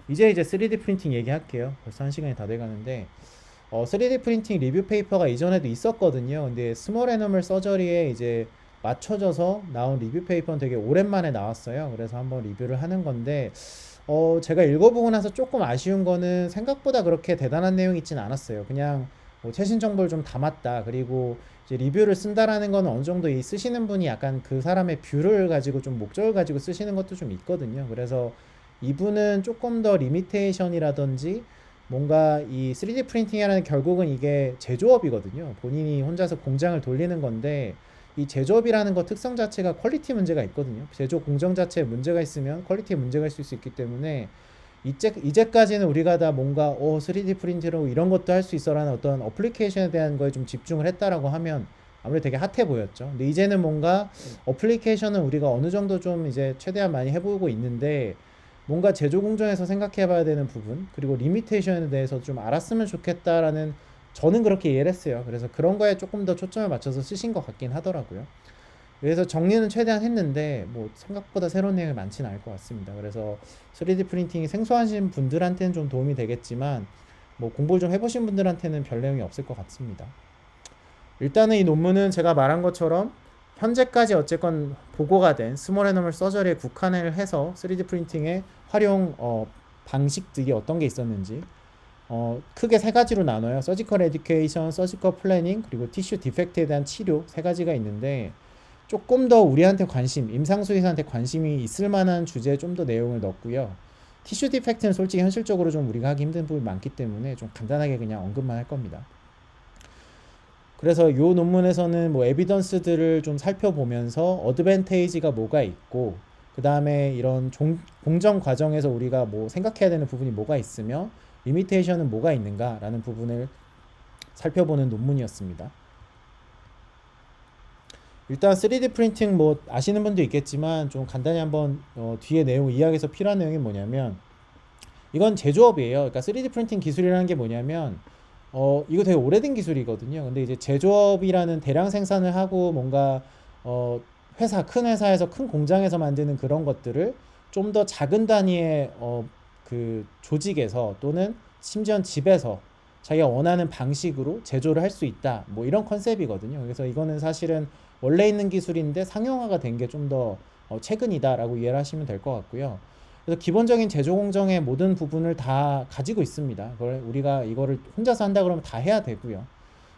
이제 3D 프린팅 얘기할게요. 벌써 한 시간이 다 돼가는데 3D 프린팅 리뷰 페이퍼가 이전에도 있었거든요. 근데 스몰 애니멀 서저리에 이제 맞춰져서 나온 리뷰 페이퍼는 되게 오랜만에 나왔어요. 그래서 한번 리뷰를 하는 건데 제가 읽어보고 나서 조금 아쉬운 거는 생각보다 그렇게 대단한 내용이 있진 않았어요. 그냥 뭐 최신 정보를 좀 담았다. 그리고 이제 리뷰를 쓴다라는 건 어느 정도 이 쓰시는 분이 약간 그 사람의 뷰를 가지고 좀 목적을 가지고 쓰시는 것도 좀 있거든요. 그래서 이분은 조금 더 리미테이션이라든지 뭔가 이 3D 프린팅이라는 결국은 이게 제조업이거든요. 본인이 혼자서 공장을 돌리는 건데 이 제조업이라는 것 특성 자체가 퀄리티 문제가 있거든요. 제조 공정 자체에 문제가 있으면 퀄리티에 문제가 있을 수 있기 때문에 이제까지는 우리가 다 뭔가 3D 프린트로 이런 것도 할 수 있어라는 어떤 어플리케이션에 대한 거에 좀 집중을 했다라고 하면 아무래도 되게 핫해 보였죠. 근데 이제는 뭔가 어플리케이션은 우리가 어느 정도 좀 이제 최대한 많이 해보고 있는데 뭔가 제조 공정에서 생각해 봐야 되는 부분 그리고 리미테이션에 대해서 좀 알았으면 좋겠다라는 저는 그렇게 이해를 했어요. 그래서 그런 거에 조금 더 초점을 맞춰서 쓰신 것 같긴 하더라고요. 그래서 정리는 최대한 했는데 뭐 생각보다 새로운 내용이 많지는 않을 것 같습니다. 그래서 3D 프린팅이 생소하신 분들한테는 좀 도움이 되겠지만 뭐 공부를 좀 해보신 분들한테는 별 내용이 없을 것 같습니다. 일단은 이 논문은 제가 말한 것처럼 현재까지 어쨌건 보고가 된 스몰 애니멀 서저리에 국한을 해서 3D 프린팅의 활용 방식들이 어떤 게 있었는지 크게 세 가지로 나눠요. 서지컬 에듀케이션, 서지컬 플래닝, 그리고 티슈 디펙트에 대한 치료 세 가지가 있는데 조금 더 우리한테 임상수의사한테 관심이 있을 만한 주제에 좀 더 내용을 넣었고요. 티슈 디펙트는 솔직히 현실적으로 좀 우리가 하기 힘든 부분이 많기 때문에 좀 간단하게 그냥 언급만 할 겁니다. 그래서 이 논문에서는 뭐 에비던스들을 좀 살펴보면서 어드밴테이지가 뭐가 있고 그 다음에 이런 공정 과정에서 우리가 뭐 생각해야 되는 부분이 뭐가 있으며 리미테이션은 뭐가 있는가라는 부분을 살펴보는 논문이었습니다. 일단 3D 프린팅 뭐 아시는 분도 있겠지만 좀 간단히 한번 뒤에 내용을 이야기해서 필요한 내용이 뭐냐면 이건 제조업이에요. 그러니까 3D 프린팅 기술이라는 게 뭐냐면 이거 되게 오래된 기술이거든요. 근데 이제 제조업이라는 대량 생산을 하고 뭔가 어 큰 회사에서 큰 공장에서 만드는 그런 것들을 좀 더 작은 단위의 그 조직에서 또는 심지어 집에서 자기가 원하는 방식으로 제조를 할 수 있다. 뭐 이런 컨셉이거든요. 그래서 이거는 사실은 원래 있는 기술인데 상용화가 된 게 좀 더 최근이다라고 이해를 하시면 될 것 같고요. 그래서 기본적인 제조 공정의 모든 부분을 다 가지고 있습니다. 우리가 이거를 혼자서 한다 그러면 다 해야 되고요.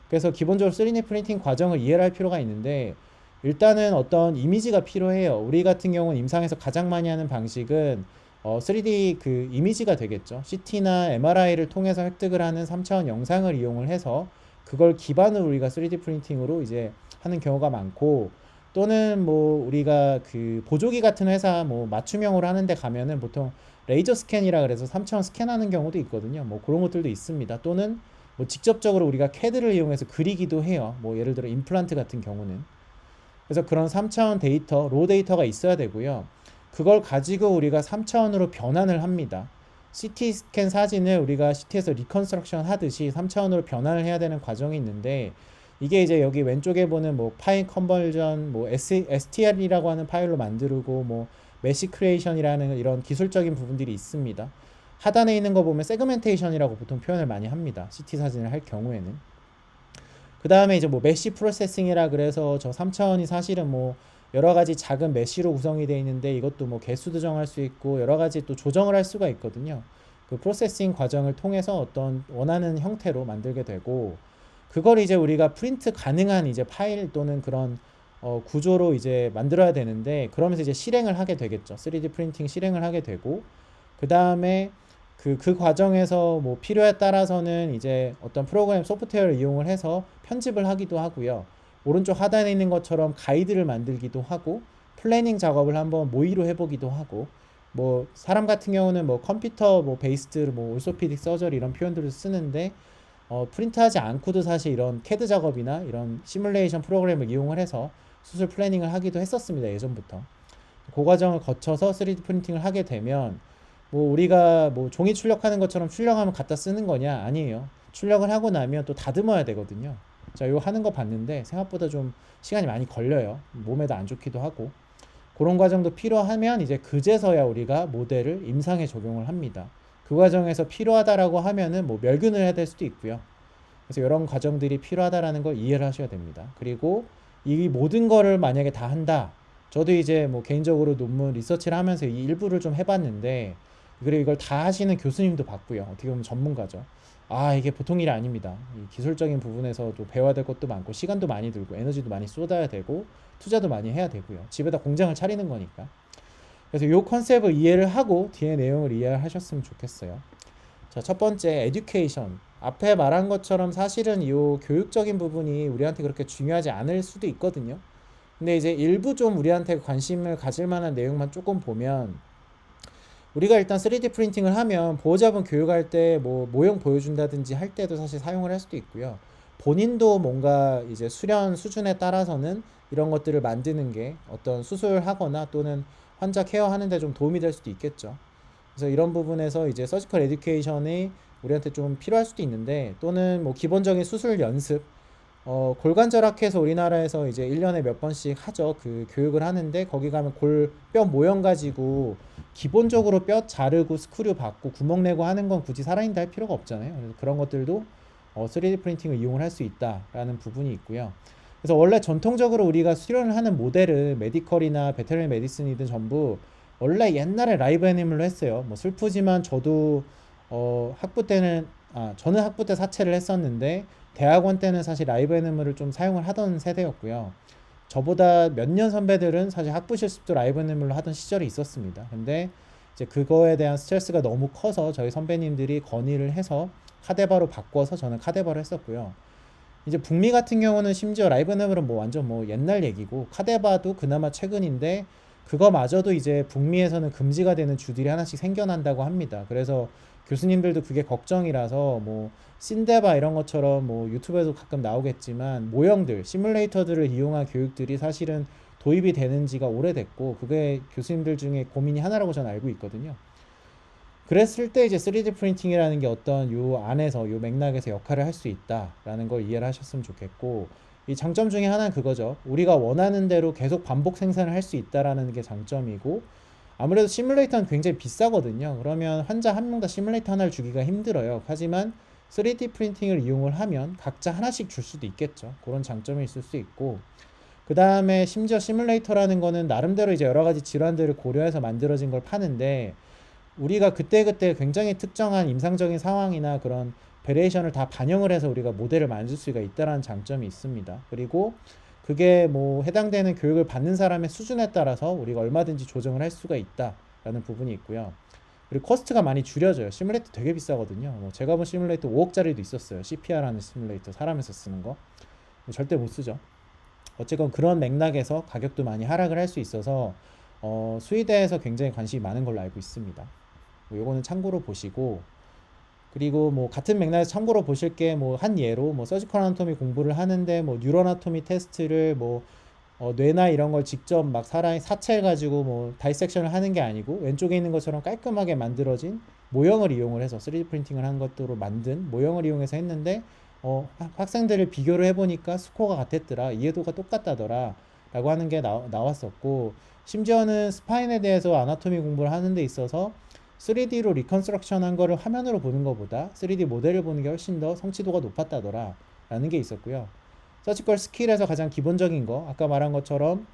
그래서 기본적으로 3D 프린팅 과정을 이해를 할 필요가 있는데 일단은 어떤 이미지가 필요해요. 우리 같은 경우는 임상에서 가장 많이 하는 방식은 3D 그 이미지가 되겠죠. CT나 MRI를 통해서 획득을 하는 3차원 영상을 이용을 해서 그걸 기반으로 우리가 3D 프린팅으로 이제 하는 경우가 많고 또는 뭐 우리가 그 보조기 같은 회사 뭐 맞춤형으로 하는데 가면은 보통 레이저 스캔이라 그래서 3차원 스캔하는 경우도 있거든요. 뭐 그런 것들도 있습니다. 또는 뭐 직접적으로 우리가 캐드를 이용해서 그리기도 해요. 뭐 예를 들어 임플란트 같은 경우는. 그래서 그런 3차원 데이터, 로 데이터가 있어야 되고요. 그걸 가지고 우리가 3차원으로 변환을 합니다. CT 스캔 사진을 우리가 CT에서 리컨스트럭션 하듯이 3차원으로 변환을 해야 되는 과정이 있는데 이게 이제 여기 왼쪽에 보는 뭐 파일 컨버전, 뭐 STL이라고 하는 파일로 만들고 뭐 메시 크리에이션이라는 이런 기술적인 부분들이 있습니다. 하단에 있는 거 보면 세그멘테이션이라고 보통 표현을 많이 합니다. CT 사진을 할 경우에는. 그 다음에 이제 뭐 메시 프로세싱이라 그래서 저 3차원이 사실은 뭐 여러 가지 작은 메시로 구성이 되어 있는데 이것도 뭐 개수도 정할 수 있고 여러 가지 또 조정을 할 수가 있거든요. 그 프로세싱 과정을 통해서 어떤 원하는 형태로 만들게 되고 그걸 이제 우리가 프린트 가능한 이제 파일 또는 그런 구조로 이제 만들어야 되는데 그러면서 이제 실행을 하게 되겠죠. 3D 프린팅 실행을 하게 되고 그 다음에 그 과정에서 뭐 필요에 따라서는 이제 어떤 프로그램 소프트웨어를 이용을 해서 편집을 하기도 하고요. 오른쪽 하단에 있는 것처럼 가이드를 만들기도 하고 플래닝 작업을 한번 모의로 해보기도 하고 뭐 사람 같은 경우는 뭐 컴퓨터 뭐 베이스드 뭐 올소피딕 서저리 이런 표현들을 쓰는데 프린트하지 않고도 사실 이런 캐드 작업이나 이런 시뮬레이션 프로그램을 이용을 해서 수술 플래닝을 하기도 했었습니다. 예전부터. 그 과정을 거쳐서 3D 프린팅을 하게 되면 뭐 우리가 뭐 종이 출력하는 것처럼 출력하면 갖다 쓰는 거냐? 아니에요. 출력을 하고 나면 또 다듬어야 되거든요. 자, 이거 하는 거 봤는데 생각보다 좀 시간이 많이 걸려요. 몸에도 안 좋기도 하고. 그런 과정도 필요하면 이제 그제서야 우리가 모델을 임상에 적용을 합니다. 그 과정에서 필요하다라고 하면은 뭐 멸균을 해야 될 수도 있고요. 그래서 이런 과정들이 필요하다라는 걸 이해를 하셔야 됩니다. 그리고 이 모든 거를 만약에 다 한다. 저도 이제 뭐 개인적으로 논문 리서치를 하면서 이 일부를 좀 해봤는데, 그리고 이걸 다 하시는 교수님도 봤고요. 어떻게 보면 전문가죠. 아, 이게 보통 일이 아닙니다. 이 기술적인 부분에서도 배워야 될 것도 많고, 시간도 많이 들고, 에너지도 많이 쏟아야 되고, 투자도 많이 해야 되고요. 집에다 공장을 차리는 거니까. 그래서 이 컨셉을 이해를 하고 뒤에 내용을 이해하셨으면 좋겠어요. 자, 첫 번째, 에듀케이션. 앞에 말한 것처럼 사실은 이 교육적인 부분이 우리한테 그렇게 중요하지 않을 수도 있거든요. 근데 이제 일부 좀 우리한테 관심을 가질 만한 내용만 조금 보면, 우리가 일단 3D 프린팅을 하면 보호자분 교육할 때 뭐 모형 보여준다든지 할 때도 사실 사용을 할 수도 있고요. 본인도 뭔가 이제 수련 수준에 따라서는 이런 것들을 만드는 게 어떤 수술하거나 또는 환자 케어하는 데 좀 도움이 될 수도 있겠죠. 그래서 이런 부분에서 이제 서지컬 에듀케이션이 우리한테 좀 필요할 수도 있는데, 또는 뭐 기본적인 수술 연습, 골관절학회에서 우리나라에서 이제 1년에 몇 번씩 하죠. 그 교육을 하는데, 거기 가면 뼈 모형 가지고 기본적으로 뼈 자르고 스크류 받고 구멍 내고 하는 건 굳이 살아있는데 할 필요가 없잖아요. 그래서 그런 것들도 3D 프린팅을 이용을 할 수 있다라는 부분이 있고요. 그래서 원래 전통적으로 우리가 수련을 하는 모델은 메디컬이나 베테르너리 메디슨이든 전부 원래 옛날에 라이브 애니멀로 했어요. 뭐 슬프지만 저도 저는 학부 때 사채를 했었는데, 대학원 때는 사실 라이브 애니멀을 좀 사용을 하던 세대였고요. 저보다 몇 년 선배들은 사실 학부 실습도 라이브 애니멀로 하던 시절이 있었습니다. 근데 이제 그거에 대한 스트레스가 너무 커서 저희 선배님들이 건의를 해서 카데바로 바꿔서 저는 카데바로 했었고요. 이제 북미 같은 경우는 심지어 라이브 애니멀은 뭐 완전 뭐 옛날 얘기고, 카데바도 그나마 최근인데 그거마저도 이제 북미에서는 금지가 되는 주들이 하나씩 생겨난다고 합니다. 그래서 교수님들도 그게 걱정이라서 뭐 신데바 이런 것처럼 뭐 유튜브에도 가끔 나오겠지만 모형들, 시뮬레이터들을 이용한 교육들이 사실은 도입이 되는 지가 오래됐고, 그게 교수님들 중에 고민이 하나라고 저는 알고 있거든요. 그랬을 때 이제 3D 프린팅이라는 게 어떤 요 안에서 요 맥락에서 역할을 할 수 있다라는 걸 이해를 하셨으면 좋겠고, 이 장점 중에 하나는 그거죠. 우리가 원하는 대로 계속 반복 생산을 할 수 있다라는 게 장점이고, 아무래도 시뮬레이터는 굉장히 비싸거든요. 그러면 환자 한 명당 시뮬레이터 하나를 주기가 힘들어요. 하지만 3D 프린팅을 이용을 하면 각자 하나씩 줄 수도 있겠죠. 그런 장점이 있을 수 있고, 그 다음에 심지어 시뮬레이터라는 거는 나름대로 이제 여러 가지 질환들을 고려해서 만들어진 걸 파는데, 우리가 그때그때 굉장히 특정한 임상적인 상황이나 그런 베리에이션을 다 반영을 해서 우리가 모델을 만들 수가 있다는 장점이 있습니다. 그리고 그게 뭐 해당되는 교육을 받는 사람의 수준에 따라서 우리가 얼마든지 조정을 할 수가 있다라는 부분이 있고요. 그리고 코스트가 많이 줄여져요. 시뮬레이터 되게 비싸거든요. 뭐 제가 본 시뮬레이터 5억짜리도 있었어요. CPR하는 시뮬레이터, 사람에서 쓰는 거. 절대 못 쓰죠. 어쨌건 그런 맥락에서 가격도 많이 하락을 할 수 있어서 수의대에서 굉장히 관심이 많은 걸로 알고 있습니다. 뭐 요거는 참고로 보시고, 그리고 뭐 같은 맥락에서 참고로 보실 게 뭐 한 예로 뭐 서지컬 아나토미 공부를 하는데 뭐 뉴로아나토미 테스트를 뭐 뇌나 이런 걸 직접 막 사람이 사체를 가지고 뭐 다이섹션을 하는 게 아니고, 왼쪽에 있는 것처럼 깔끔하게 만들어진 모형을 이용을 해서 3D 프린팅을 한 것으로 만든 모형을 이용해서 했는데, 학생들을 비교를 해보니까 스코어가 같았더라, 이해도가 똑같다더라 라고 하는 게 나왔었고, 심지어는 스파인에 대해서 아나토미 공부를 하는 데 있어서 3D로 리컨스트럭션 한 거를 화면으로 보는 것보다 3D 모델을 보는 게 훨씬 더 성취도가 높았다더라 라는 게 있었고요. 서지컬 스킬에서 가장 기본적인 거, 아까 말한 것처럼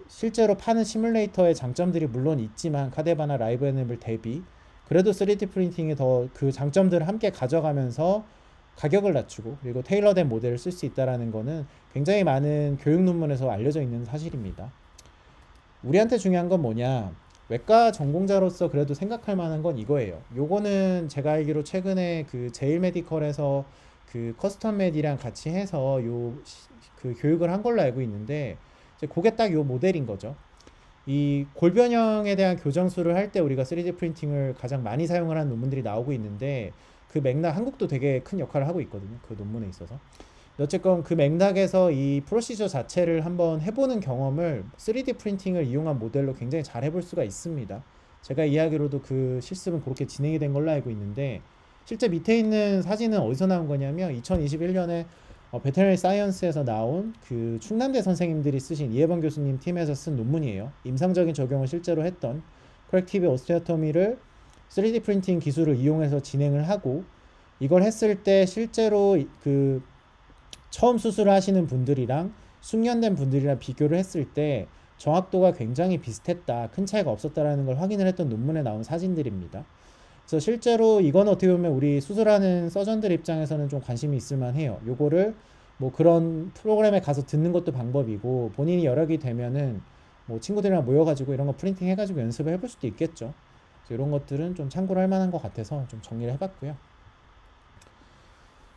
실제로 파는 시뮬레이터의 장점들이 물론 있지만 카데바나 라이브 애니멀 대비 그래도 3D 프린팅이 더 그 장점들을 함께 가져가면서 가격을 낮추고 그리고 테일러된 모델을 쓸 수 있다는 거는 굉장히 많은 교육 논문에서 알려져 있는 사실입니다. 우리한테 중요한 건 뭐냐, 외과 전공자로서 그래도 생각할 만한 건 이거예요. 요거는 제가 알기로 최근에 그 제일 메디컬에서 그 커스텀 메디랑 같이 해서 그 교육을 한 걸로 알고 있는데, 이제 그게 딱 요 모델인 거죠. 이 골변형에 대한 교정술을 할 때 우리가 3D 프린팅을 가장 많이 사용을 하는 논문들이 나오고 있는데, 그 맥락 한국도 되게 큰 역할을 하고 있거든요. 그 논문에 있어서. 어쨌건 그 맥락에서 이 프로시저 자체를 한번 해보는 경험을 3D 프린팅을 이용한 모델로 굉장히 잘 해볼 수가 있습니다. 제가 이야기로도 그 실습은 그렇게 진행이 된 걸로 알고 있는데, 실제 밑에 있는 사진은 어디서 나온 거냐면 2021년에 베테너리 사이언스에서 나온 그 충남대 선생님들이 쓰신 이혜범 교수님 팀에서 쓴 논문이에요. 임상적인 적용을 실제로 했던 코렉티브 오스테오토미를 3D 프린팅 기술을 이용해서 진행을 하고, 이걸 했을 때 실제로 그 처음 수술을 하시는 분들이랑 숙련된 분들이랑 비교를 했을 때 정확도가 굉장히 비슷했다, 큰 차이가 없었다라는 걸 확인을 했던 논문에 나온 사진들입니다. 그래서 실제로 이건 어떻게 보면 우리 수술하는 서전들 입장에서는 좀 관심이 있을 만해요. 요거를 뭐 그런 프로그램에 가서 듣는 것도 방법이고, 본인이 여력이 되면은 뭐 친구들이랑 모여가지고 이런 거 프린팅 해가지고 연습을 해볼 수도 있겠죠. 그래서 이런 것들은 좀 참고를 할 만한 것 같아서 좀 정리를 해봤고요.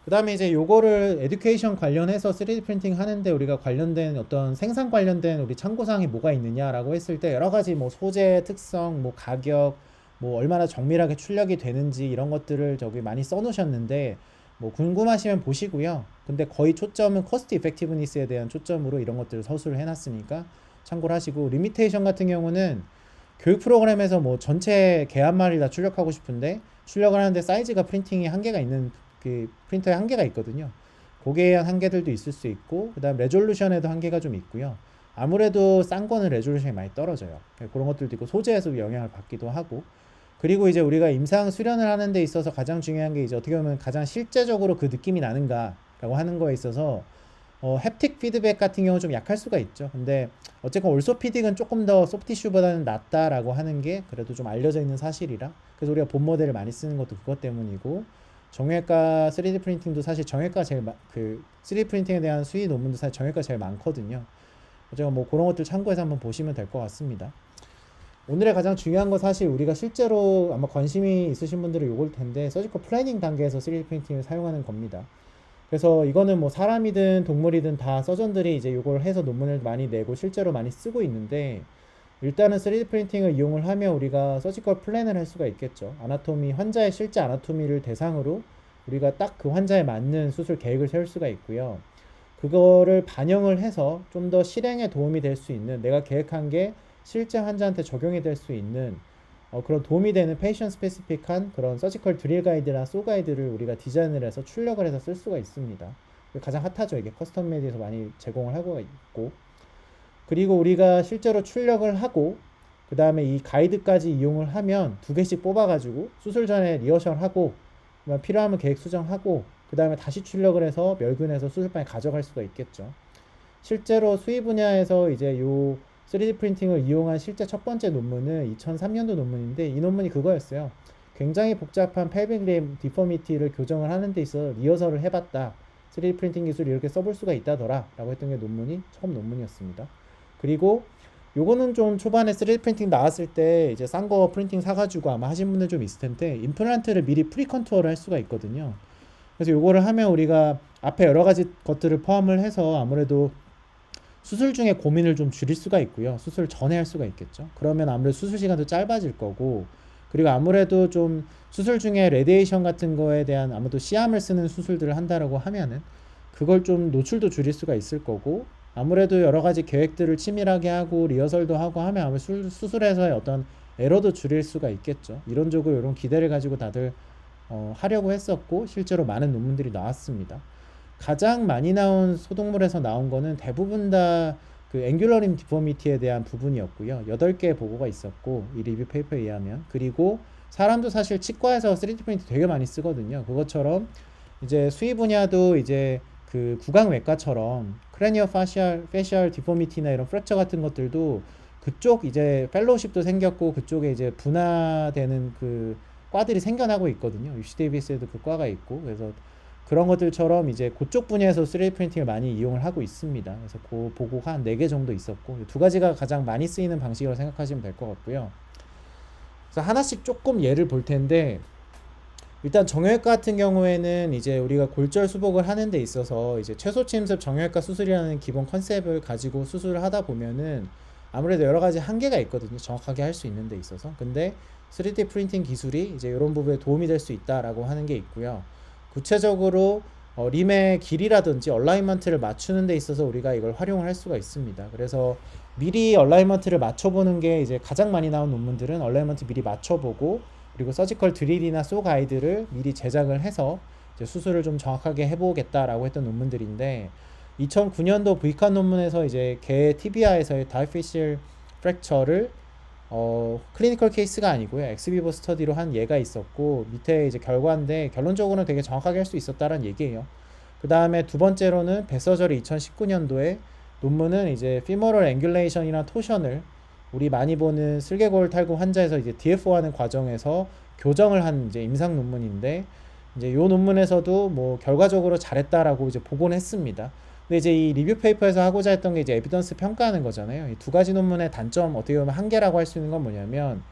그 다음에 이제 요거를 에듀케이션 관련해서 3D 프린팅 하는데 우리가 관련된 어떤 생산 관련된 우리 참고사항이 뭐가 있느냐라고 했을 때 여러 가지 뭐 소재 특성, 뭐 가격, 뭐 얼마나 정밀하게 출력이 되는지 이런 것들을 저기 많이 써놓으셨는데, 뭐 궁금하시면 보시고요. 근데 거의 초점은 코스트 이펙티브니스에 대한 초점으로 이런 것들을 서술을 해놨으니까 참고를 하시고, 리미테이션 같은 경우는 교육 프로그램에서 뭐 전체 개 한 마리를 다 출력하고 싶은데 출력을 하는데 사이즈가 프린팅이 한계가 있는, 그 프린터에 한계가 있거든요. 거기에 의한 한계들도 있을 수 있고, 그 다음 레졸루션에도 한계가 좀 있고요. 아무래도 싼 거는 레졸루션이 많이 떨어져요. 그런 것들도 있고, 소재에서 영향을 받기도 하고, 그리고 이제 우리가 임상 수련을 하는 데 있어서 가장 중요한 게 이제 어떻게 보면 가장 실제적으로 그 느낌이 나는가라고 하는 거에 있어서 햅틱 피드백 같은 경우 좀 약할 수가 있죠. 근데 어쨌건 올소피딕은 조금 더 소프티슈보다는 낫다라고 하는 게 그래도 좀 알려져 있는 사실이라, 그래서 우리가 본 모델을 많이 쓰는 것도 그것 때문이고, 정형외과 3D 프린팅도 사실 정형외과 제일 그 3D 프린팅에 대한 수위 논문도 사실 정형외과 제일 많거든요. 어쨌건 뭐 그런 것들 참고해서 한번 보시면 될 것 같습니다. 오늘의 가장 중요한 거 사실 우리가 실제로 아마 관심이 있으신 분들은 요걸 텐데, 서지컬 플래닝 단계에서 3D 프린팅을 사용하는 겁니다. 그래서 이거는 뭐 사람이든 동물이든 다 서전들이 이제 요걸 해서 논문을 많이 내고 실제로 많이 쓰고 있는데, 일단은 3D 프린팅을 이용을 하면 우리가 서지컬 플랜을 할 수가 있겠죠. 아나토미, 환자의 실제 아나토미를 대상으로 우리가 딱 그 환자에 맞는 수술 계획을 세울 수가 있고요. 그거를 반영을 해서 좀 더 실행에 도움이 될 수 있는, 내가 계획한 게 실제 환자한테 적용이 될 수 있는 그런 도움이 되는 페이션 스페시픽한 그런 서지컬 드릴 가이드나 소 가이드를 우리가 디자인을 해서 출력을 해서 쓸 수가 있습니다. 가장 핫하죠. 이게 커스텀 메이드에서 많이 제공을 하고 있고, 그리고 우리가 실제로 출력을 하고 그 다음에 이 가이드까지 이용을 하면 2개씩 뽑아가지고 수술 전에 리허설하고, 필요하면 계획 수정하고, 그 다음에 다시 출력을 해서 멸균해서 수술방에 가져갈 수가 있겠죠. 실제로 수의 분야에서 이제 요 3D 프린팅을 이용한 실제 첫 번째 논문은 2003년도 논문인데, 이 논문이 그거였어요. 굉장히 복잡한 펠빅 림 디포미티를 교정을 하는 데 있어 리허설을 해봤다. 3D 프린팅 기술이 이렇게 써볼 수가 있다더라 라고 했던 게 논문이 처음 논문이었습니다. 그리고 요거는 좀 초반에 3D 프린팅 나왔을 때 이제 싼 거 프린팅 사가지고 아마 하신 분들 좀 있을 텐데, 임플란트를 미리 프리 컨투어를 할 수가 있거든요. 그래서 요거를 하면 우리가 앞에 여러 가지 것들을 포함을 해서 아무래도 수술 중에 고민을 좀 줄일 수가 있고요. 수술 전에 할 수가 있겠죠. 그러면 아무래도 수술 시간도 짧아질 거고, 그리고 아무래도 좀 수술 중에 레디에이션 같은 거에 대한 아무래도 시암을 쓰는 수술들을 한다라고 하면은 그걸 좀 노출도 줄일 수가 있을 거고, 아무래도 여러 가지 계획들을 치밀하게 하고 리허설도 하고 하면 아마 수술에서의 어떤 에러도 줄일 수가 있겠죠. 이론적으로 이런 기대를 가지고 다들 하려고 했었고, 실제로 많은 논문들이 나왔습니다. 가장 많이 나온 소동물에서 나온 거는 대부분 다 그 앵귤러림 디포미티에 대한 부분이었고요. 8개의 보고가 있었고, 이 리뷰 페이퍼에 의하면. 그리고 사람도 사실 치과에서 3D 프린트 되게 많이 쓰거든요. 그것처럼 이제 수의 분야도 이제 그 구강외과처럼 크레니어 페시얼 디포미티나 이런 프랙처 같은 것들도 그쪽 이제 펠로우십도 생겼고, 그쪽에 이제 분화되는 그 과들이 생겨나고 있거든요. UC 데이비스에도 그 과가 있고, 그래서 그런 것들처럼 이제 그쪽 분야에서 3D 프린팅을 많이 이용을 하고 있습니다. 그래서 그 보고가 한 4개 정도 있었고, 2가지가 가장 많이 쓰이는 방식으로 생각하시면 될 것 같고요. 그래서 하나씩 조금 예를 볼 텐데, 일단 정형외과 같은 경우에는 이제 우리가 골절 수복을 하는 데 있어서 이제 최소 침습 정형외과 수술이라는 기본 컨셉을 가지고 수술을 하다 보면은 아무래도 여러 가지 한계가 있거든요. 정확하게 할 수 있는 데 있어서. 근데 3D 프린팅 기술이 이제 이런 부분에 도움이 될 수 있다라고 하는 게 있고요. 구체적으로 림의 길이라든지 얼라이먼트를 맞추는 데 있어서 우리가 이걸 활용을 할 수가 있습니다. 그래서 미리 얼라이먼트를 맞춰보는 게 이제 가장 많이 나온 논문들은 얼라이먼트 미리 맞춰보고, 그리고 서지컬 드릴이나 소 가이드를 미리 제작을 해서 이제 수술을 좀 정확하게 해보겠다라고 했던 논문들인데, 2009년도 브이칸 논문에서 이제 개 티비아에서의 다이피셜 프랙처를 클리니컬 케이스가 아니고요. 엑스비버 스터디로 한 예가 있었고 밑에 이제 결과인데 결론적으로는 되게 정확하게 할 수 있었다는 얘기예요. 그 다음에 두 번째로는 베서절이 2019년도에 논문은 이제 피머럴 앵귤레이션이나 토션을 우리 많이 보는 슬개골 탈구 환자에서 이제 DFO 하는 과정에서 교정을 한 이제 임상 논문인데 이제 요 논문에서도 뭐 결과적으로 잘했다라고 이제 보고는 했습니다. 근데 이제 이 리뷰 페이퍼에서 하고자 했던 게 이제 에비던스 평가하는 거잖아요. 이 두 가지 논문의 단점 어떻게 보면 한계라고 할 수 있는 건 뭐냐면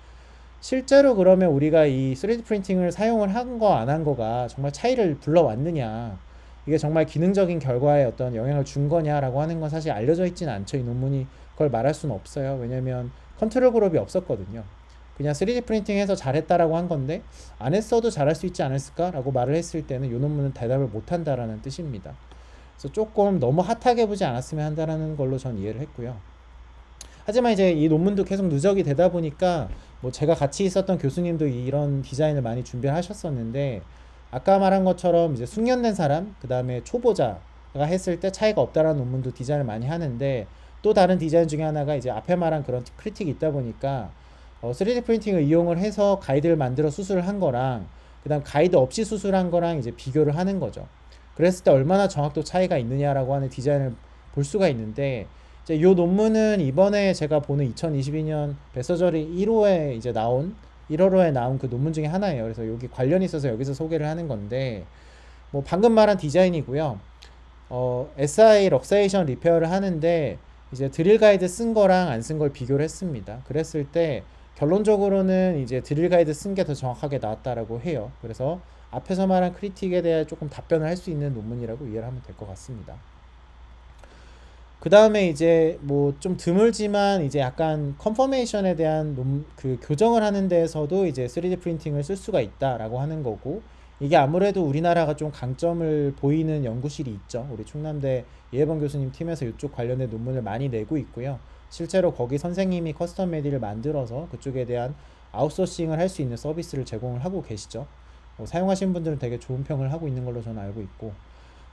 실제로 그러면 우리가 이 3D 프린팅을 사용을 한 거 안 한 거가 정말 차이를 불러왔느냐, 이게 정말 기능적인 결과에 어떤 영향을 준 거냐라고 하는 건 사실 알려져 있지는 않죠. 이 논문이 그걸 말할 수는 없어요. 왜냐면 컨트롤 그룹이 없었거든요. 그냥 3D 프린팅해서 잘했다라고 한 건데 안 했어도 잘할 수 있지 않았을까라고 말을 했을 때는 이 논문은 대답을 못 한다라는 뜻입니다. 그래서 조금 너무 핫하게 보지 않았으면 한다라는 걸로 전 이해를 했고요. 하지만 이제 이 논문도 계속 누적이 되다 보니까 뭐 제가 같이 있었던 교수님도 이런 디자인을 많이 준비를 하셨었는데 아까 말한 것처럼 이제 숙련된 사람, 그 다음에 초보자가 했을 때 차이가 없다라는 논문도 디자인을 많이 하는데 또 다른 디자인 중에 하나가 이제 앞에 말한 그런 크리틱이 있다 보니까 3D 프린팅을 이용을 해서 가이드를 만들어 수술을 한 거랑 그 다음 가이드 없이 수술한 거랑 이제 비교를 하는 거죠. 그랬을 때 얼마나 정확도 차이가 있느냐라고 하는 디자인을 볼 수가 있는데 이제 이 논문은 이번에 제가 보는 2022년 베서저리 1호에 이제 나온 1월호에 나온 그 논문 중에 하나예요. 그래서 여기 관련이 있어서 여기서 소개를 하는 건데 뭐 방금 말한 디자인이고요. SI 럭세이션 리페어를 하는데 이제 드릴 가이드 쓴 거랑 안 쓴 걸 비교를 했습니다. 그랬을 때 결론적으로는 이제 드릴 가이드 쓴 게 더 정확하게 나왔다라고 해요. 그래서 앞에서 말한 크리틱에 대해 조금 답변을 할 수 있는 논문이라고 이해를 하면 될 것 같습니다. 그 다음에 이제 뭐 좀 드물지만 이제 약간 컨퍼메이션에 대한 그 교정을 하는 데에서도 이제 3D 프린팅을 쓸 수가 있다라고 하는 거고, 이게 아무래도 우리나라가 좀 강점을 보이는 연구실이 있죠. 우리 충남대 이혜범 교수님 팀에서 이쪽 관련된 논문을 많이 내고 있고요. 실제로 거기 선생님이 커스텀 메디를 만들어서 그쪽에 대한 아웃소싱을 할 수 있는 서비스를 제공을 하고 계시죠. 사용하신 분들은 되게 좋은 평을 하고 있는 걸로 저는 알고 있고,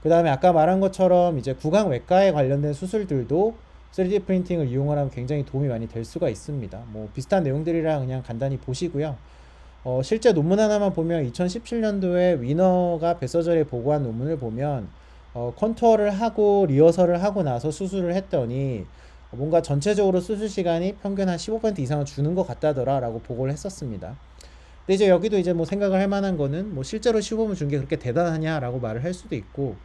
그 다음에 아까 말한 것처럼 이제 구강 외과에 관련된 수술들도 3D 프린팅을 이용하면 굉장히 도움이 많이 될 수가 있습니다. 뭐 비슷한 내용들이라 그냥 간단히 보시고요. 실제 논문 하나만 보면 2017년도에 위너가 베서절에 보고한 논문을 보면 컨투어를 하고 리허설을 하고 나서 수술을 했더니 뭔가 전체적으로 수술 시간이 평균 한 15% 이상을 주는 것 같다더라 라고 보고를 했었습니다. 근데 이제 여기도 이제 뭐 생각을 할 만한 거는 뭐 실제로 15분 준 게 그렇게 대단하냐 라고 말을 할 수도 있고,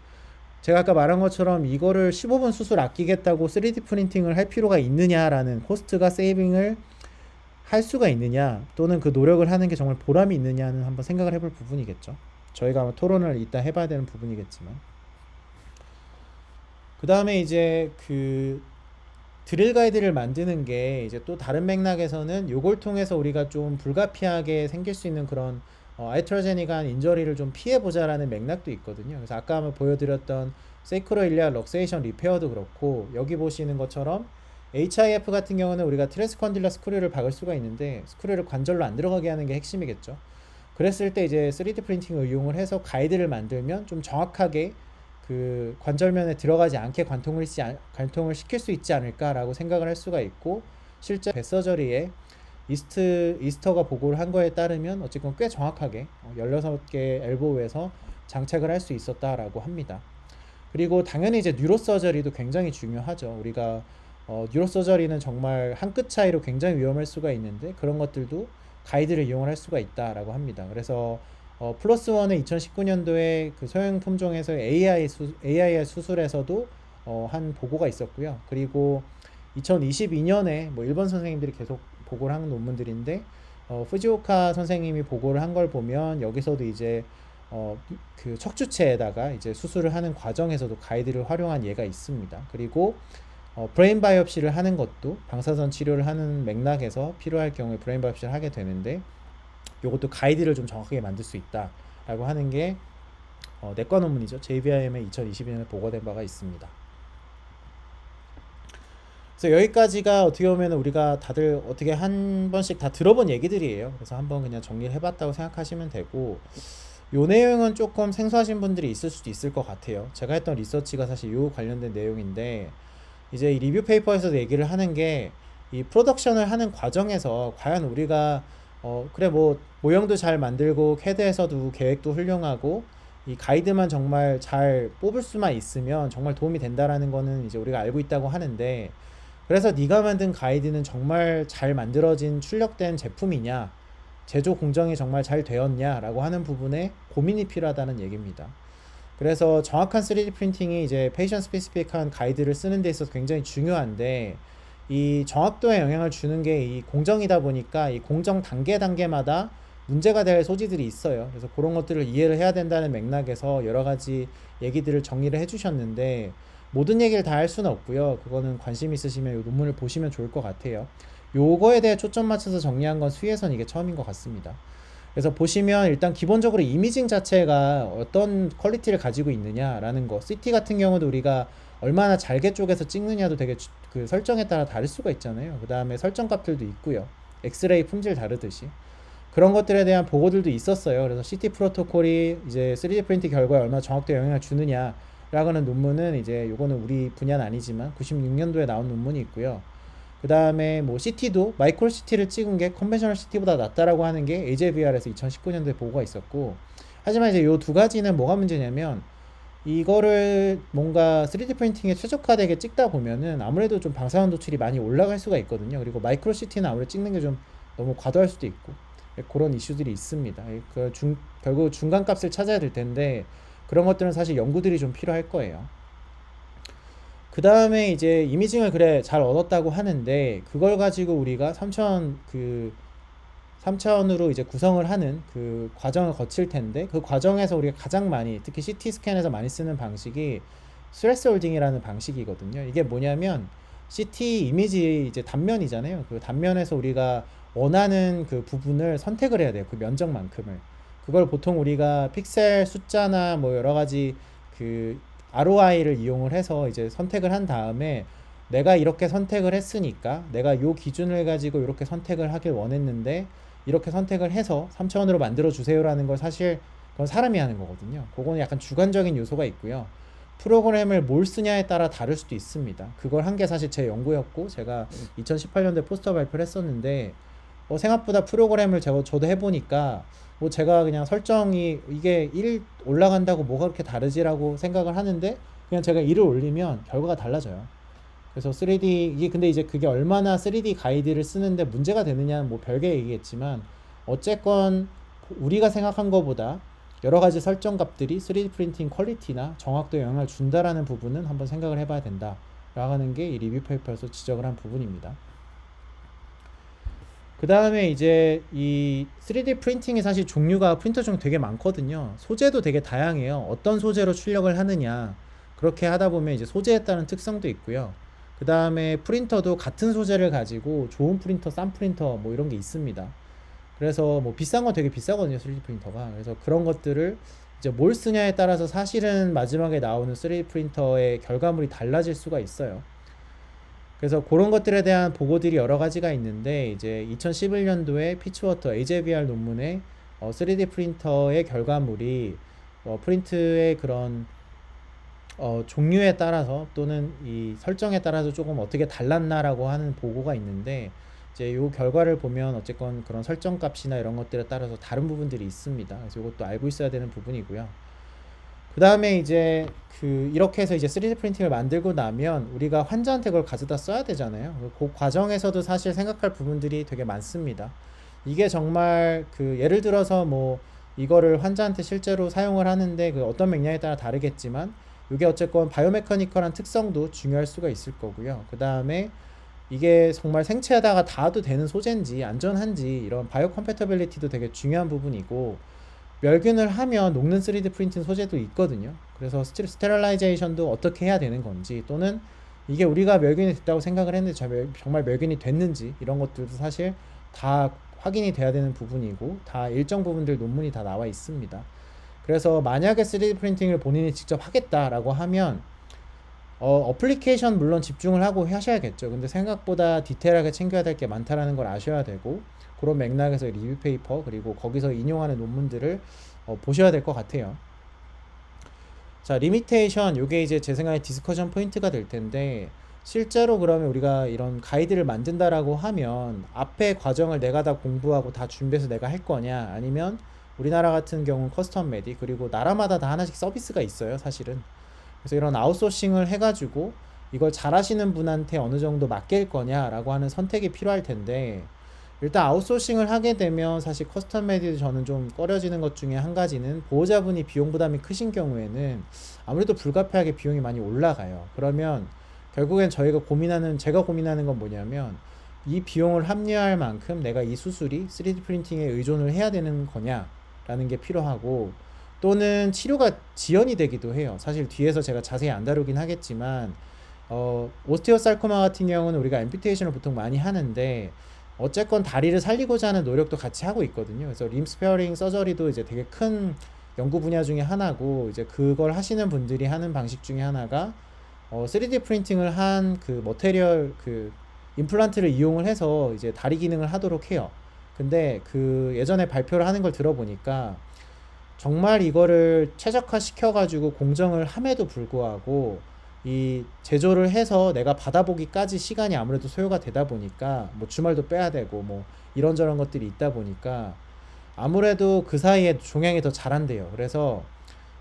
제가 아까 말한 것처럼 이거를 15분 수술 아끼겠다고 3D 프린팅을 할 필요가 있느냐라는, 코스트가 세이빙을 할 수가 있느냐, 또는 그 노력을 하는 게 정말 보람이 있느냐는 한번 생각을 해볼 부분이겠죠. 저희가 아마 토론을 이따 해봐야 되는 부분이겠지만, 그 다음에 이제 그 드릴 가이드를 만드는 게 이제 또 다른 맥락에서는 요걸 통해서 우리가 좀 불가피하게 생길 수 있는 그런 아이트로제닉한 인저리를 좀 피해보자라는 맥락도 있거든요. 그래서 아까 한번 보여드렸던 세이크로일리아 럭세이션 리페어도 그렇고, 여기 보시는 것처럼 HIF 같은 경우는 우리가 트랜스컨딜러 스크류를 박을 수가 있는데 스크류를 관절로 안 들어가게 하는 게 핵심이겠죠. 그랬을 때 이제 3D 프린팅을 이용을 해서 가이드를 만들면 좀 정확하게 그 관절면에 들어가지 않게 관통을 시킬 수 있지 않을까라고 생각을 할 수가 있고, 실제 베서저리에 이스터가 보고를 한 거에 따르면 어쨌건 꽤 정확하게 16개 엘보우에서 장착을 할 수 있었다라고 합니다. 그리고 당연히 이제 뉴로서저리도 굉장히 중요하죠. 우리가 뉴로서저리는 정말 한 끗 차이로 굉장히 위험할 수가 있는데 그런 것들도 가이드를 이용을 할 수가 있다라고 합니다. 그래서 플러스 원의 2019년도에 그 소형 품종에서 AI의 수술에서도 한 보고가 있었고요. 그리고 2022년에 뭐 일본 선생님들이 계속 보고를 한 논문들인데 후지오카 선생님이 보고를 한 걸 보면 여기서도 이제 그 척추체에다가 이제 수술을 하는 과정에서도 가이드를 활용한 예가 있습니다. 그리고 브레인 바이옵시를 하는 것도 방사선 치료를 하는 맥락에서 필요할 경우에 브레인 바이옵시를 하게 되는데 이것도 가이드를 좀 정확하게 만들 수 있다라고 하는 게 내과 논문이죠. JVIM에 2022년에 보고된 바가 있습니다. 그래서 여기까지가 어떻게 보면 우리가 다들 어떻게 한 번씩 다 들어본 얘기들이에요. 그래서 한번 그냥 정리를 해봤다고 생각하시면 되고, 요 내용은 조금 생소하신 분들이 있을 수도 있을 것 같아요. 제가 했던 리서치가 사실 요 관련된 내용인데, 이제 이 리뷰 페이퍼에서 얘기를 하는 게 이 프로덕션을 하는 과정에서 과연 우리가 그래 뭐 모형도 잘 만들고 캐드에서도 계획도 훌륭하고 이 가이드만 정말 잘 뽑을 수만 있으면 정말 도움이 된다라는 거는 이제 우리가 알고 있다고 하는데, 그래서 네가 만든 가이드는 정말 잘 만들어진 출력된 제품이냐, 제조 공정이 정말 잘 되었냐라고 하는 부분에 고민이 필요하다는 얘기입니다. 그래서 정확한 3D 프린팅이 이제 페이션 스페시픽한 가이드를 쓰는 데 있어서 굉장히 중요한데, 이 정확도에 영향을 주는 게 이 공정이다 보니까 이 공정 단계마다 문제가 될 소지들이 있어요. 그래서 그런 것들을 이해를 해야 된다는 맥락에서 여러 가지 얘기들을 정리를 해주셨는데, 모든 얘기를 다 할 수는 없고요. 그거는 관심 있으시면 이 논문을 보시면 좋을 것 같아요. 요거에 대해 초점 맞춰서 정리한 건 수에선 이게 처음인 것 같습니다. 그래서 보시면 일단 기본적으로 이미징 자체가 어떤 퀄리티를 가지고 있느냐라는 거, CT 같은 경우도 우리가 얼마나 잘게 쪼개서 찍느냐도 되게 그 설정에 따라 다를 수가 있잖아요. 그 다음에 설정 값들도 있고요. 엑스레이 품질 다르듯이 그런 것들에 대한 보고들도 있었어요. 그래서 CT 프로토콜이 이제 3D 프린트 결과에 얼마나 정확도에 영향을 주느냐 라고는 논문은 이제 요거는 우리 분야는 아니지만 96년도에 나온 논문이 있고요. 그 다음에 뭐 CT도 마이크로 CT를 찍은 게 컨벤셔널 CT보다 낫다라고 하는 게 AJBR에서 2019년도에 보고가 있었고, 하지만 이제 요 두 가지는 뭐가 문제냐면, 이거를 뭔가 3D 프린팅에 최적화되게 찍다 보면은 아무래도 좀 방사선 노출이 많이 올라갈 수가 있거든요. 그리고 마이크로 CT는 아무래도 찍는 게 좀 너무 과도할 수도 있고 그런 이슈들이 있습니다. 결국 중간 값을 찾아야 될 텐데 그런 것들은 사실 연구들이 좀 필요할 거예요. 그 다음에 이제 이미징을 그래 잘 얻었다고 하는데, 그걸 가지고 우리가 3차원으로 이제 구성을 하는 그 과정을 거칠 텐데, 그 과정에서 우리가 가장 많이, 특히 CT 스캔에서 많이 쓰는 방식이 스레스홀딩이라는 방식이거든요. 이게 뭐냐면 CT 이미지 이제 단면이잖아요. 그 단면에서 우리가 원하는 그 부분을 선택을 해야 돼요. 그 면적만큼을. 그걸 보통 우리가 픽셀 숫자나 뭐 여러 가지 그 ROI를 이용을 해서 이제 선택을 한 다음에, 내가 이렇게 선택을 했으니까 내가 요 기준을 가지고 이렇게 선택을 하길 원했는데 이렇게 선택을 해서 3차원으로 만들어 주세요라는 걸, 사실 그건 사람이 하는 거거든요. 그거는 약간 주관적인 요소가 있고요. 프로그램을 뭘 쓰냐에 따라 다를 수도 있습니다. 그걸 한 게 사실 제 연구였고, 제가 2018년도에 포스터 발표를 했었는데 생각보다 프로그램을 저도 해보니까 제가 그냥 설정이 이게 1 올라간다고 뭐가 그렇게 다르지라고 생각을 하는데, 그냥 제가 1을 올리면 결과가 달라져요. 그래서 3D 이게 근데 이제 그게 얼마나 3D 가이드를 쓰는데 문제가 되느냐는 뭐 별개 얘기겠지만, 어쨌건 우리가 생각한 것보다 여러 가지 설정 값들이 3D 프린팅 퀄리티나 정확도에 영향을 준다라는 부분은 한번 생각을 해봐야 된다 라는 게 이 리뷰 페이퍼에서 지적을 한 부분입니다. 그 다음에 이제 이 3D 프린팅이 사실 종류가 프린터 중 되게 많거든요. 소재도 되게 다양해요. 어떤 소재로 출력을 하느냐, 그렇게 하다 보면 이제 소재에 따른 특성도 있고요. 그 다음에 프린터도 같은 소재를 가지고 좋은 프린터, 싼 프린터 뭐 이런 게 있습니다. 그래서 뭐 비싼 건 되게 비싸거든요, 3D 프린터가. 그래서 그런 것들을 이제 뭘 쓰냐에 따라서 사실은 마지막에 나오는 3D 프린터의 결과물이 달라질 수가 있어요. 그래서 그런 것들에 대한 보고들이 여러 가지가 있는데, 이제 2011년도에 피츠워터 AJBR 논문에 3D 프린터의 결과물이 프린트의 그런 종류에 따라서 또는 이 설정에 따라서 조금 어떻게 달랐나라고 하는 보고가 있는데, 이제 요 결과를 보면 어쨌건 그런 설정 값이나 이런 것들에 따라서 다른 부분들이 있습니다. 그래서 이것도 알고 있어야 되는 부분이고요. 그 다음에 이제 이렇게 해서 이제 3D 프린팅을 만들고 나면 우리가 환자한테 그걸 가져다 써야 되잖아요. 그 과정에서도 사실 생각할 부분들이 되게 많습니다. 이게 정말 예를 들어서 뭐 이거를 환자한테 실제로 사용을 하는데 어떤 맥락에 따라 다르겠지만, 이게 어쨌건 바이오메카니컬한 특성도 중요할 수가 있을 거고요. 그 다음에 이게 정말 생체에다가 닿아도 되는 소재인지 안전한지 이런 바이오 컴패터빌리티도 되게 중요한 부분이고, 멸균을 하면 녹는 3D 프린팅 소재도 있거든요. 그래서 스테릴라이제이션도 어떻게 해야 되는 건지, 또는 이게 우리가 멸균이 됐다고 생각을 했는데 정말 멸균이 됐는지, 이런 것들도 사실 다 확인이 돼야 되는 부분이고, 다 일정 부분들 논문이 다 나와 있습니다. 그래서 만약에 3D 프린팅을 본인이 직접 하겠다라고 하면 어플리케이션 물론 집중을 하고 하셔야겠죠. 근데 생각보다 디테일하게 챙겨야 될 게 많다라는 걸 아셔야 되고, 그런 맥락에서 리뷰 페이퍼 그리고 거기서 인용하는 논문들을 보셔야 될 것 같아요. 자, 리미테이션, 요게 이제 제 생각에 디스커션 포인트가 될 텐데, 실제로 그러면 우리가 이런 가이드를 만든다라고 하면 앞에 과정을 내가 다 공부하고 다 준비해서 내가 할 거냐, 아니면 우리나라 같은 경우는 커스텀 메디, 그리고 나라마다 다 하나씩 서비스가 있어요 사실은. 그래서 이런 아웃소싱을 해가지고 이걸 잘하시는 분한테 어느 정도 맡길 거냐라고 하는 선택이 필요할 텐데, 일단 아웃소싱을 하게 되면 사실 커스텀 메디도 저는 좀 꺼려지는 것 중에 한 가지는 보호자분이 비용 부담이 크신 경우에는 아무래도 불가피하게 비용이 많이 올라가요. 그러면 결국엔 제가 고민하는 건 뭐냐면, 이 비용을 합리화할 만큼 내가 이 수술이 3D 프린팅에 의존을 해야 되는 거냐라는 게 필요하고, 또는 치료가 지연이 되기도 해요. 사실 뒤에서 제가 자세히 안 다루긴 하겠지만 오스테오살코마 같은 경우는 우리가 앰퓨테이션을 보통 많이 하는데 어쨌건 다리를 살리고자 하는 노력도 같이 하고 있거든요. 그래서 림 스페어링 서저리도 이제 되게 큰 연구 분야 중에 하나고, 이제 그걸 하시는 분들이 하는 방식 중에 하나가 3D 프린팅을 한 그 머테리얼 그 임플란트를 이용을 해서 이제 다리 기능을 하도록 해요. 근데 그 예전에 발표를 하는 걸 들어보니까 정말 이거를 최적화 시켜가지고 공정을 함에도 불구하고 이 제조를 해서 내가 받아보기까지 시간이 아무래도 소요가 되다 보니까, 뭐 주말도 빼야 되고 뭐 이런저런 것들이 있다 보니까 아무래도 그 사이에 종양이 더 잘한대요. 그래서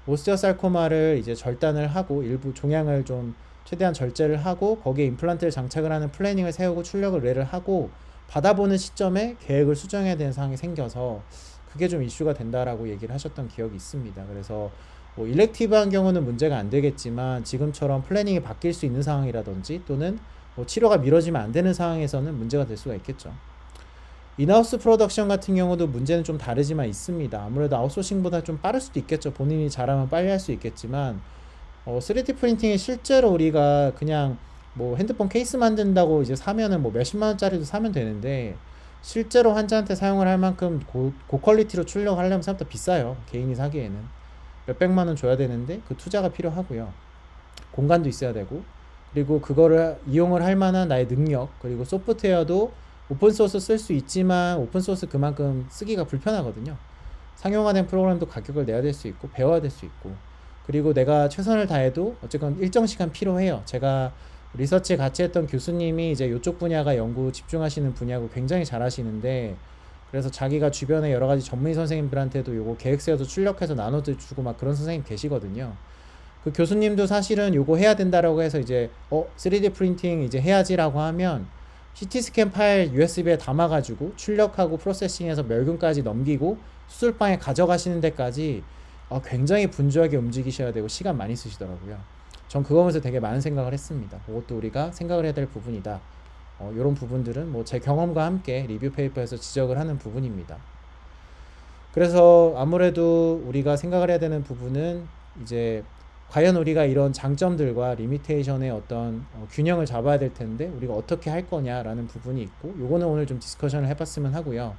오스테오살코마를 이제 절단을 하고 일부 종양을 좀 최대한 절제를 하고 거기에 임플란트를 장착을 하는 플래닝을 세우고 출력을 뇌를 하고 받아보는 시점에 계획을 수정해야 되는 상황이 생겨서 그게 좀 이슈가 된다라고 얘기를 하셨던 기억이 있습니다. 그래서 뭐 일렉티브한 경우는 문제가 안 되겠지만 지금처럼 플래닝이 바뀔 수 있는 상황이라든지 또는 뭐 치료가 미뤄지면 안 되는 상황에서는 문제가 될 수가 있겠죠. 인하우스 프로덕션 같은 경우도 문제는 좀 다르지만 있습니다. 아무래도 아웃소싱보다 좀 빠를 수도 있겠죠. 본인이 잘하면 빨리 할 수 있겠지만 3D 프린팅이 실제로 우리가 그냥 뭐 핸드폰 케이스 만든다고 이제 사면은 뭐 몇십만 원짜리도 사면 되는데, 실제로 환자한테 사용을 할 만큼 고퀄리티로 출력하려면 생각보다 비싸요. 개인이 사기에는 몇백만 원 줘야 되는데 그 투자가 필요하고요. 공간도 있어야 되고, 그리고 그거를 이용을 할 만한 나의 능력, 그리고 소프트웨어도 오픈소스 쓸 수 있지만 오픈소스 그만큼 쓰기가 불편하거든요. 상용화된 프로그램도 가격을 내야 될 수 있고 배워야 될 수 있고, 그리고 내가 최선을 다해도 어쨌건 일정 시간 필요해요. 제가 리서치에 같이 했던 교수님이 이제 이쪽 분야가 연구 집중하시는 분야고 굉장히 잘하시는데, 그래서 자기가 주변에 여러 가지 전문의 선생님들한테도 요거 계획 세워서 출력해서 나눠도 주고 막 그런 선생님 계시거든요. 그 교수님도 사실은 요거 해야 된다라고 해서 이제 3D 프린팅 이제 해야지라고 하면 CT 스캔 파일 USB에 담아가지고 출력하고 프로세싱해서 멸균까지 넘기고 수술방에 가져가시는 데까지 굉장히 분주하게 움직이셔야 되고 시간 많이 쓰시더라고요. 전 그거 보면서 되게 많은 생각을 했습니다. 그것도 우리가 생각을 해야 될 부분이다. 이런 부분들은 뭐 제 경험과 함께 리뷰 페이퍼에서 지적을 하는 부분입니다. 그래서 아무래도 우리가 생각을 해야 되는 부분은 이제 과연 우리가 이런 장점들과 리미테이션의 어떤 균형을 잡아야 될 텐데 우리가 어떻게 할 거냐라는 부분이 있고, 요거는 오늘 좀 디스커션을 해봤으면 하고요.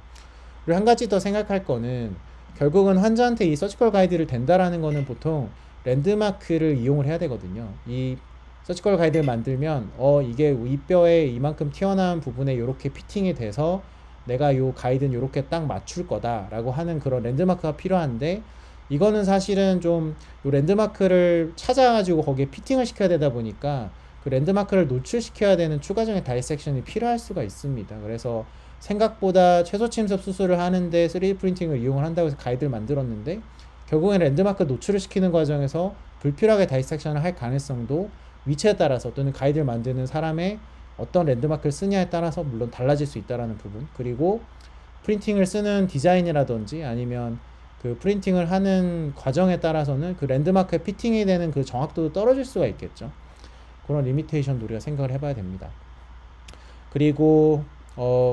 그리고 한 가지 더 생각할 거는 결국은 환자한테 이 서지컬 가이드를 댄다라는 거는 보통 랜드마크를 이용을 해야 되거든요. 이 서지컬 가이드를 만들면 이게 윗뼈에 이만큼 튀어나온 부분에 이렇게 피팅이 돼서 내가 요 가이드는 이렇게 딱 맞출 거다라고 하는 그런 랜드마크가 필요한데, 이거는 사실은 좀 요 랜드마크를 찾아가지고 거기에 피팅을 시켜야 되다 보니까 그 랜드마크를 노출시켜야 되는 추가적인 다이섹션이 필요할 수가 있습니다. 그래서 생각보다 최소 침습 수술을 하는데 3D 프린팅을 이용을 한다고 해서 가이드를 만들었는데 결국엔 랜드마크 노출을 시키는 과정에서 불필요하게 다이섹션을 할 가능성도 위치에 따라서 또는 가이드를 만드는 사람의 어떤 랜드마크를 쓰냐에 따라서 물론 달라질 수 있다는 부분, 그리고 프린팅을 쓰는 디자인이라든지 아니면 그 프린팅을 하는 과정에 따라서는 그 랜드마크에 피팅이 되는 그 정확도도 떨어질 수가 있겠죠. 그런 리미테이션도 우리가 생각을 해봐야 됩니다. 그리고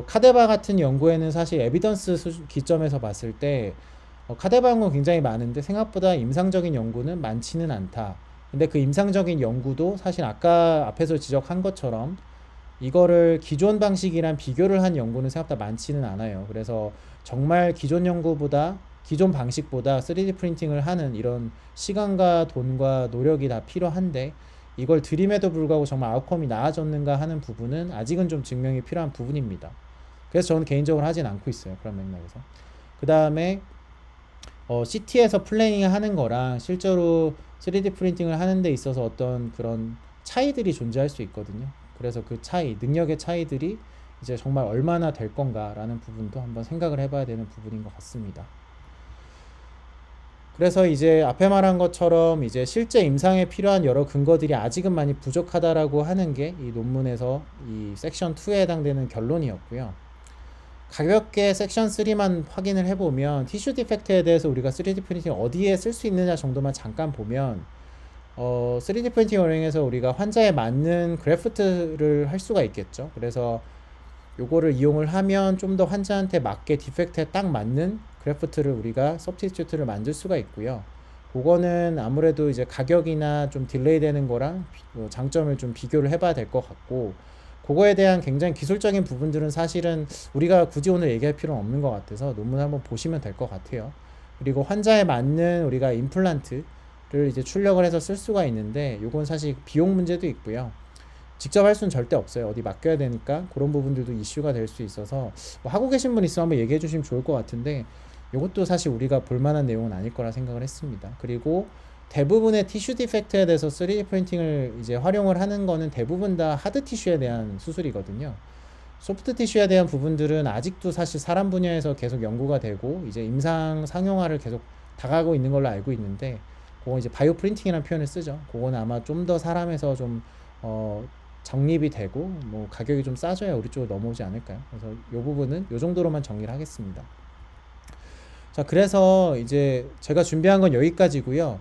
카데바 같은 연구에는 사실 에비던스 기점에서 봤을 때 카데바 연구는 굉장히 많은데 생각보다 임상적인 연구는 많지는 않다. 근데 그 임상적인 연구도 사실 아까 앞에서 지적한 것처럼 이거를 기존 방식이랑 비교를 한 연구는 생각보다 많지는 않아요. 그래서 정말 기존 방식보다 3D 프린팅을 하는 이런 시간과 돈과 노력이 다 필요한데 이걸 들임에도 불구하고 정말 아웃컴이 나아졌는가 하는 부분은 아직은 좀 증명이 필요한 부분입니다. 그래서 저는 개인적으로 하진 않고 있어요. 그런 맥락에서. 그 다음에 CT에서 플래닝을 하는 거랑 실제로 3D 프린팅을 하는 데 있어서 어떤 그런 차이들이 존재할 수 있거든요. 그래서 그 차이, 능력의 차이들이 이제 정말 얼마나 될 건가라는 부분도 한번 생각을 해봐야 되는 부분인 것 같습니다. 그래서 이제 앞에 말한 것처럼 이제 실제 임상에 필요한 여러 근거들이 아직은 많이 부족하다라고 하는 게 이 논문에서 이 섹션 2에 해당되는 결론이었고요. 가볍게 섹션 3만 확인을 해보면 티슈 디펙트에 대해서 우리가 3D 프린팅 어디에 쓸 수 있느냐 정도만 잠깐 보면 3D 프린팅을 이용해서 우리가 환자에 맞는 그래프트를 할 수가 있겠죠. 그래서 요거를 이용을 하면 좀 더 환자한테 맞게 디펙트에 딱 맞는 그래프트를 우리가 서브스티튜트를 만들 수가 있고요. 그거는 아무래도 이제 가격이나 좀 딜레이 되는 거랑 장점을 좀 비교를 해봐야 될 것 같고, 그거에 대한 굉장히 기술적인 부분들은 사실은 우리가 굳이 오늘 얘기할 필요는 없는 것 같아서 논문 한번 보시면 될 것 같아요. 그리고 환자에 맞는 우리가 임플란트를 이제 출력을 해서 쓸 수가 있는데, 요건 사실 비용 문제도 있고요. 직접 할 수는 절대 없어요. 어디 맡겨야 되니까 그런 부분들도 이슈가 될 수 있어서 뭐 하고 계신 분 있으면 한번 얘기해 주시면 좋을 것 같은데, 이것도 사실 우리가 볼만한 내용은 아닐 거라 생각을 했습니다. 그리고 대부분의 티슈 디펙트에 대해서 3D 프린팅을 이제 활용을 하는 거는 대부분 다 하드 티슈에 대한 수술이거든요. 소프트 티슈에 대한 부분들은 아직도 사실 사람 분야에서 계속 연구가 되고 이제 임상 상용화를 계속 다가가고 있는 걸로 알고 있는데, 그거 이제 바이오 프린팅이라는 표현을 쓰죠. 그거는 아마 좀 더 사람에서 좀 정립이 되고 뭐 가격이 좀 싸져야 우리 쪽으로 넘어오지 않을까요? 그래서 이 부분은 이 정도로만 정리를 하겠습니다. 자, 그래서 이제 제가 준비한 건 여기까지고요.